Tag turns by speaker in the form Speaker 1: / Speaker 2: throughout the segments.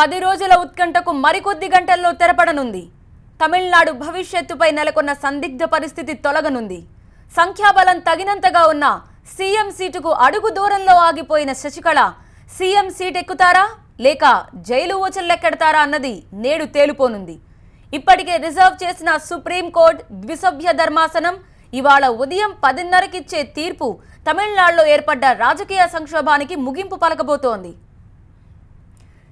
Speaker 1: 10 రోజుల ఉత్కంఠకు మరికొద్ది గంటల్లో తెరపడనుంది. తమిళనాడు భవిష్యత్తుపై నెలకొన్న సందిగ్ధ పరిస్థితి తొలగనుంది. సంఖ్యాబలం తగినంతగా ఉన్న సీఎం సీటుకు అడుగు దూరంలో ఆగిపోయిన శశికళ సీఎం సీట్ ఎక్కుతారా లేక జైలు ఊచలెక్కెడతారా అన్నది నేడు తేలిపోనుంది. ఇప్పటికే రిజర్వ్ చేసిన సుప్రీంకోర్టు ద్విసభ్య ధర్మాసనం ఇవాళ ఉదయం 10:30కి ఇచ్చే తీర్పు తమిళనాడులో ఏర్పడ్డ రాజకీయ సంక్షోభానికి ముగింపు పలకబోతోంది.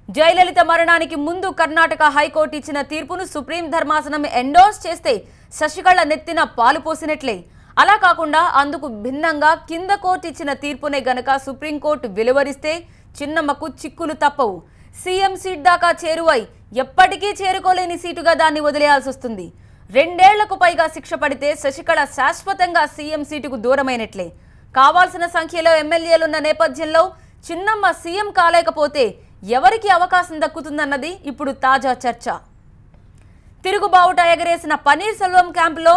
Speaker 1: జయలలిత మరణానికి ముందు కర్ణాటక హైకోర్టు ఇచ్చిన తీర్పును సుప్రీం ధర్మాసనం ఎండోర్స్ చేస్తే శశికళ నెత్తిన పాలు పోసినట్లే. అలా కాకుండా అందుకు భిన్నంగా కింద కోర్టు ఇచ్చిన తీర్పునే గనక సుప్రీంకోర్టు వెలువరిస్తే చిన్నమ్మకు చిక్కులు తప్పవు. సీఎం సీట్ దాకా చేరువై ఎప్పటికీ చేరుకోలేని సీటుగా దాన్ని వదిలేయాల్సి వస్తుంది. 2 ఏళ్లకు పైగా శిక్ష పడితే శశికళ శాశ్వతంగా సీఎం సీటుకు దూరమైనట్లే. కావాల్సిన సంఖ్యలో ఎమ్మెల్యేలున్న నేపథ్యంలో చిన్నమ్మ సీఎం కాలేకపోతే ఎవరికి అవకాశం దక్కుతుందన్నది ఇప్పుడు తాజా చర్చ. తిరుగుబావుట ఎగరేసిన పన్నీర్ సెల్వం క్యాంపులో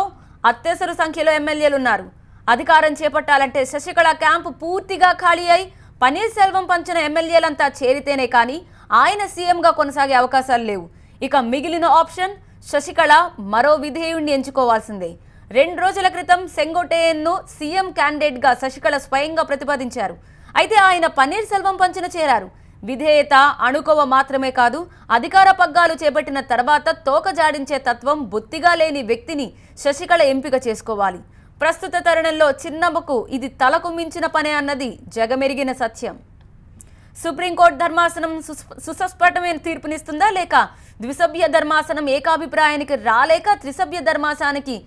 Speaker 1: అత్యవసర సంఖ్యలో ఎమ్మెల్యేలున్నారు. అధికారం చేపట్టాలంటే శశికళ క్యాంపు పూర్తిగా ఖాళీ అయి పన్నీర్ సెల్వం పంచిన ఎమ్మెల్యేలంతా చేరితేనే కానీ ఆయన సీఎంగా కొనసాగే అవకాశాలు లేవు. ఇక మిగిలిన ఆప్షన్ శశికళ మరో విధేయుణ్ణి ఎంచుకోవాల్సిందే. 2 రోజుల క్రితం సెంగోటేయన్ను సీఎం క్యాండిడేట్గా శశికళ స్వయంగా ప్రతిపాదించారు. అయితే ఆయన పన్నీర్ సెల్వం పంచిన చేరారు. విధేయత అణుకోవ మాత్రమే కాదు, అధికార పగ్గాలు చేపట్టిన తర్వాత తోక జాడించే తత్వం బొత్తిగా లేని వ్యక్తిని శశికళ ఎంపిక చేసుకోవాలి. ప్రస్తుత తరుణంలో చిన్నమ్మకు ఇది తలకు మించిన పనే అన్నది జగమెరిగిన సత్యం. సుప్రీంకోర్టు ధర్మాసనం సుస్పష్టమైన తీర్పునిస్తుందా లేక ద్విసభ్య ధర్మాసనం ఏకాభిప్రాయానికి రాలేక త్రిసభ్య ధర్మాసనానికి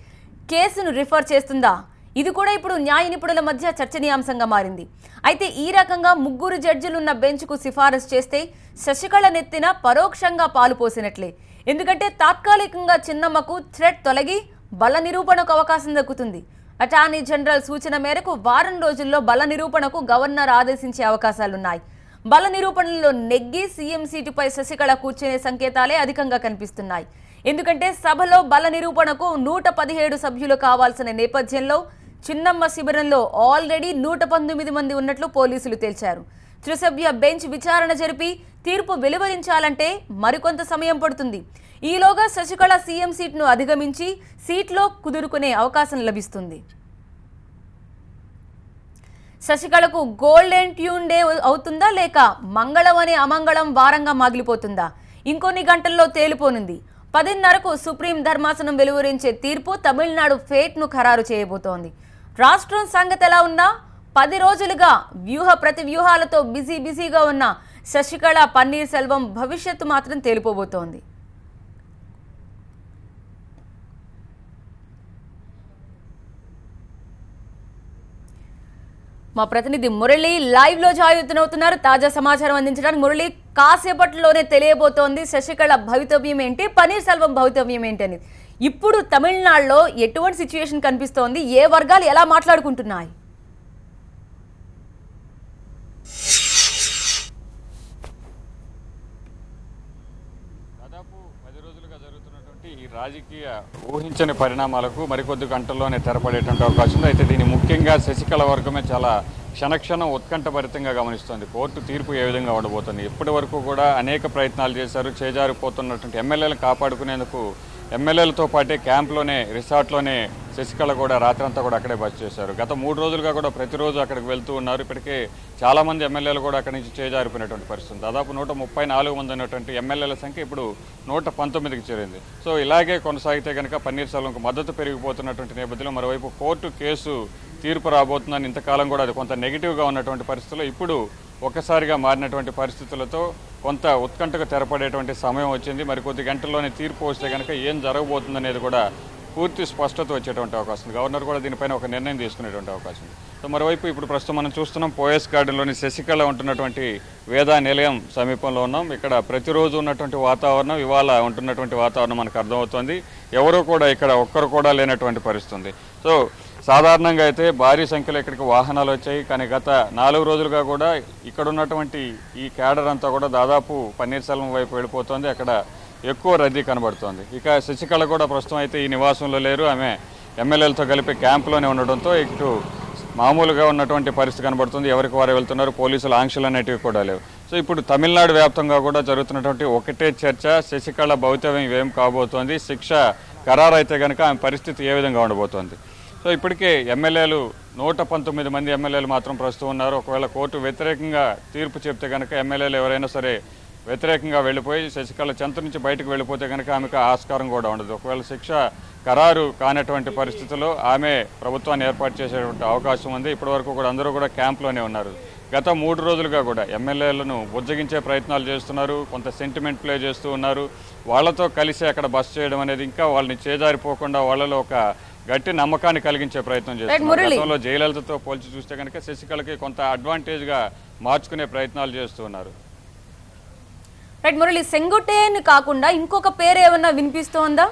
Speaker 1: కేసును రిఫర్ చేస్తుందా? ఇది కూడా ఇప్పుడు న్యాయ నిపుణుల మధ్య చర్చనీయాంశంగా మారింది. అయితే ఈ రకంగా 3 జడ్జిలున్న బెంచ్కు సిఫారసు చేస్తే శశికళ నెత్తిన పరోక్షంగా పాలు పోసినట్లే. ఎందుకంటే తాత్కాలికంగా చిన్నమ్మకు థ్రెట్ తొలగి బల నిరూపణకు అవకాశం దక్కుతుంది. అటార్నీ జనరల్ సూచన మేరకు వారం రోజుల్లో బల నిరూపణకు గవర్నర్ ఆదేశించే అవకాశాలున్నాయి. బల నిరూపణలో నెగ్గి సీఎం సీటుపై శశికళ కూర్చునే సంకేతాలే అధికంగా కనిపిస్తున్నాయి. ఎందుకంటే సభలో బల నిరూపణకు 117 సభ్యులు కావాల్సిన నేపథ్యంలో చిన్నమ్మ శిబిరంలో ఆల్రెడీ 119 మంది ఉన్నట్లు పోలీసులు తేల్చారు. త్రిసభ్య బెంచ్ విచారణ జరిపి తీర్పు వెలువరించాలంటే మరికొంత సమయం పడుతుంది. ఈలోగా శశికళ సీఎం సీట్ను అధిగమించి సీట్లో కుదురుకునే అవకాశం లభిస్తుంది. శశికళకు గోల్డెన్ ట్యూన్ డే అవుతుందా లేక మంగళం అనే అమంగళం వారంగా మాగిలిపోతుందా? ఇంకొన్ని గంటల్లో తేలిపోనుంది. 10:30కు సుప్రీం ధర్మాసనం వెలువరించే తీర్పు తమిళనాడు ఫేట్ను ఖరారు చేయబోతోంది. రాష్ట్రం సంగతి ఎలా ఉన్నా 10 రోజులుగా ప్రతి వ్యూహాలతో బిజీగా ఉన్న శశికళ పన్నీర్ సెల్వం భవిష్యత్తు మాత్రం తేలిపోబోతోంది. మా ప్రతినిధి మురళి లైవ్ లో జాయిన్ అవుతున్నారు తాజా సమాచారం అందించడానికి. మురళి, కాసేపట్లోనే తెలియబోతోంది శశికళ భవితవ్యం ఏంటి, పన్నీర్ సెల్వం భవితవ్యం ఏంటి అని. ఇప్పుడు తమిళనాడులో ఎటువంటి సిచ్యువేషన్ కనిపిస్తోంది? ఏ వర్గాలు ఎలా మాట్లాడుకుంటున్నాయి?
Speaker 2: దాదాపు 10 రోజులుగా జరుగుతున్నటువంటి ఈ రాజకీయ ఊహించని పరిణామాలకు మరికొద్ది గంటల్లోనే తెరపడేటువంటి అవకాశం ఉంది. అయితే దీన్ని ముఖ్యంగా శశికళ వర్గమే చాలా క్షణక్షణం ఉత్కంఠభరితంగా గమనిస్తోంది. కోర్టు తీర్పు ఏ విధంగా ఉండబోతుంది. ఇప్పటి వరకు కూడా అనేక ప్రయత్నాలు చేశారు. చేజారిపోతున్నటువంటి ఎమ్మెల్యేలను కాపాడుకునేందుకు ఎమ్మెల్యేలతో పాటే క్యాంప్లోనే రిసార్ట్లోనే శశికళ కూడా రాత్రంతా కూడా అక్కడే బస చేశారు. గత 3 రోజులుగా కూడా ప్రతిరోజు అక్కడికి వెళ్తూ ఉన్నారు. ఇప్పటికే చాలామంది ఎమ్మెల్యేలు కూడా అక్కడి నుంచి చేజారిపోయినటువంటి పరిస్థితి. దాదాపు 134 మంది ఉన్నటువంటి ఎమ్మెల్యేల సంఖ్య ఇప్పుడు 119కి చేరింది. సో ఇలాగే కొనసాగితే కనుక పన్నీర్ సెల్వంకు మద్దతు పెరిగిపోతున్నటువంటి నేపథ్యంలో మరోవైపు కోర్టు కేసు తీర్పు రాబోతుందని ఇంతకాలం కూడా అది కొంత నెగిటివ్గా ఉన్నటువంటి పరిస్థితుల్లో ఇప్పుడు ఒక్కసారిగా మారినటువంటి పరిస్థితులతో కొంత ఉత్కంఠకు తెరపడేటువంటి సమయం వచ్చింది. మరికొద్ది గంటల్లోనే తీర్పు వస్తే కనుక ఏం జరగబోతుందనేది కూడా పూర్తి స్పష్టత వచ్చేటువంటి అవకాశం ఉంది. గవర్నర్ కూడా దీనిపైన ఒక నిర్ణయం తీసుకునేటువంటి అవకాశం ఉంది. సో మరోవైపు ఇప్పుడు ప్రస్తుతం మనం చూస్తున్నాం పోయస్ గార్డెన్లోని శశికళ ఉంటున్నటువంటి వేదా నిలయం సమీపంలో ఉన్నాం. ఇక్కడ ప్రతిరోజు ఉన్నటువంటి వాతావరణం ఇవాళ ఉంటున్నటువంటి వాతావరణం మనకు అర్థమవుతుంది. ఎవరూ కూడా ఇక్కడ ఒక్కరు కూడా లేనటువంటి పరిస్థితి ఉంది. సో సాధారణంగా అయితే భారీ సంఖ్యలో ఇక్కడికి వాహనాలు వచ్చాయి. కానీ గత 4 రోజులుగా కూడా ఇక్కడ ఉన్నటువంటి ఈ క్యాడర్ అంతా కూడా దాదాపు పన్నీర్ సెల్వం వైపు వెళ్ళిపోతుంది. అక్కడ ఎక్కువ రద్దీ కనబడుతోంది. ఇక శశికళ కూడా ప్రస్తుతం అయితే ఈ నివాసంలో లేరు. ఆమె ఎమ్మెల్యేలతో కలిపి క్యాంపులోనే ఉండడంతో ఇటు మామూలుగా ఉన్నటువంటి పరిస్థితి కనబడుతుంది. ఎవరికి వారే వెళ్తున్నారు. పోలీసుల ఆంక్షలు అనేటివి కూడా లేవు. సో ఇప్పుడు తమిళనాడు వ్యాప్తంగా కూడా జరుగుతున్నటువంటి ఒకటే చర్చ, శశికళ భవితవ్యం ఇవేం కాబోతోంది, శిక్ష ఖరారు అయితే కనుక ఆమె పరిస్థితి ఏ విధంగా ఉండబోతోంది. సో ఇప్పటికే ఎమ్మెల్యేలు 119 మంది ఎమ్మెల్యేలు మాత్రం ప్రస్తుతం ఉన్నారు. ఒకవేళ కోర్టు వ్యతిరేకంగా తీర్పు చెప్తే కనుక ఎమ్మెల్యేలు ఎవరైనా సరే వ్యతిరేకంగా వెళ్ళిపోయి శశికళ చెంత నుంచి బయటకు వెళ్ళిపోతే కనుక ఆమెకు ఆస్కారం కూడా ఉండదు. ఒకవేళ శిక్ష ఖరారు కానటువంటి పరిస్థితుల్లో ఆమె ప్రభుత్వాన్ని ఏర్పాటు చేసేటువంటి అవకాశం ఉంది. ఇప్పటివరకు కూడా అందరూ కూడా క్యాంప్లోనే ఉన్నారు. గత 3 రోజులుగా కూడా ఎమ్మెల్యేలను బుజ్జగించే ప్రయత్నాలు చేస్తున్నారు, కొంత సెంటిమెంట్ ప్లే చేస్తూ ఉన్నారు. వాళ్ళతో కలిసి అక్కడ బస్ చేయడం అనేది ఇంకా వాళ్ళని చేజారిపోకుండా వాళ్ళలో ఒక గట్టి నమ్మకాన్ని కలిగించే ప్రయత్నం చేస్తున్నారు. గతంలో జయలలితతో పోల్చి చూస్తే కనుక శశికళకి కొంత అడ్వాంటేజ్గా మార్చుకునే ప్రయత్నాలు చేస్తూ ఉన్నారు.
Speaker 1: రైట్ మురళి, సెంగుటేన్ కాకుండా ఇంకొక పేరు ఏమన్నా వినిపిస్తోందా?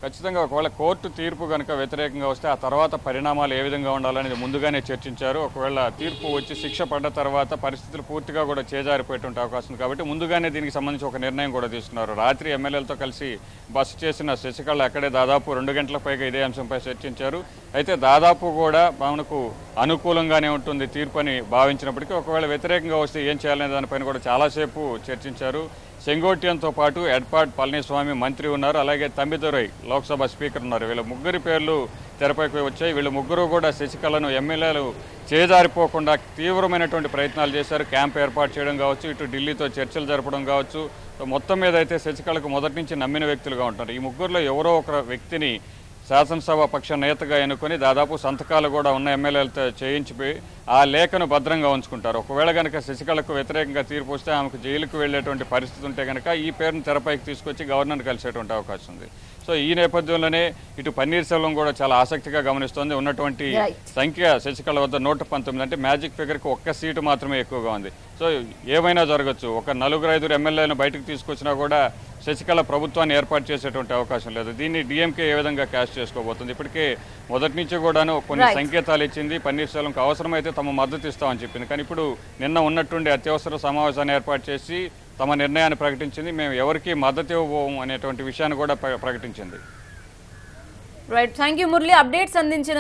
Speaker 2: ఖచ్చితంగా ఒకవేళ కోర్టు తీర్పు కనుక వ్యతిరేకంగా వస్తే ఆ తర్వాత పరిణామాలు ఏ విధంగా ఉండాలనేది ముందుగానే చర్చించారు. ఒకవేళ తీర్పు వచ్చి శిక్ష పడ్డ తర్వాత పరిస్థితులు పూర్తిగా కూడా చేజారిపోయేటువంటి అవకాశం ఉంది. కాబట్టి ముందుగానే దీనికి సంబంధించి ఒక నిర్ణయం కూడా తీసుకున్నారు. రాత్రి ఎమ్మెల్యేలతో కలిసి బస చేసిన శశికళ అక్కడే దాదాపు 2 గంటల పైగా ఇదే అంశంపై చర్చించారు. అయితే దాదాపు కూడా మనకు అనుకూలంగానే ఉంటుంది తీర్పు అని భావించినప్పటికీ ఒకవేళ వ్యతిరేకంగా వస్తే ఏం చేయాలనే దానిపైన కూడా చాలాసేపు చర్చించారు. సెంగోట్టియంతో పాటు ఎడ్పాడ్ పళనిస్వామి మంత్రి ఉన్నారు, అలాగే తమ్మిదురై లోక్సభ స్పీకర్ ఉన్నారు. వీళ్ళ ముగ్గురి పేర్లు తెరపైకి వచ్చాయి. వీళ్ళు ముగ్గురు కూడా శశికళను ఎమ్మెల్యేలు చేజారిపోకుండా తీవ్రమైనటువంటి ప్రయత్నాలు చేశారు. క్యాంప్ ఏర్పాటు చేయడం కావచ్చు, ఇటు ఢిల్లీతో చర్చలు జరపడం కావచ్చు. మొత్తం మీద అయితే శశికళకు మొదటి నుంచి నమ్మిన వ్యక్తులుగా ఉంటారు. ఈ ముగ్గురులో ఎవరో ఒక వ్యక్తిని శాసనసభ పక్ష నేతగా ఎన్నుకొని దాదాపు సంతకాలు కూడా ఉన్న ఎమ్మెల్యేలతో చేయించిపోయి ఆ లేఖను భద్రంగా ఉంచుకుంటారు. ఒకవేళ కనుక శశికళకు వ్యతిరేకంగా తీర్పు వస్తే ఆమెకు జైలుకు వెళ్ళేటువంటి పరిస్థితి ఉంటే కనుక ఈ పేరును తెరపైకి తీసుకొచ్చి గవర్నర్ కలిసేటువంటి అవకాశం ఉంది. సో ఈ నేపథ్యంలోనే ఇటు పన్నీర్ సెల్వం కూడా చాలా ఆసక్తిగా గమనిస్తోంది. ఉన్నటువంటి సంఖ్య శశికళ వద్ద 119, అంటే మ్యాజిక్ ఫిగర్కి ఒక్క సీటు మాత్రమే ఎక్కువగా ఉంది. సో ఏమైనా జరగచ్చు. ఒక 4-5 ఎమ్మెల్యేలను బయటకు తీసుకొచ్చినా కూడా శశికళ ప్రభుత్వాన్ని ఏర్పాటు చేసేటువంటి అవకాశం లేదు. దీన్ని డిఎంకే ఏ విధంగా క్యాష్ చేసుకోబోతుంది. ఇప్పటికే మొదటి నుంచి కూడాను కొన్ని సంకేతాలు ఇచ్చింది. పన్నీర్ సెల్వంకి అవసరమైతే తమ మద్దతు ఇస్తామని చెప్పింది. కానీ ఇప్పుడు నిన్న ఉన్నట్టుండి అత్యవసర సమావేశాన్ని ఏర్పాటు చేసి తమ నిర్ణయాన్ని ప్రకటించింది. మేము ఎవరికి మద్దతు ఇవ్వబోము అనేటువంటి విషయాన్ని కూడా ప్రకటించింది.
Speaker 1: Right, thank you Murali, updates అందించిన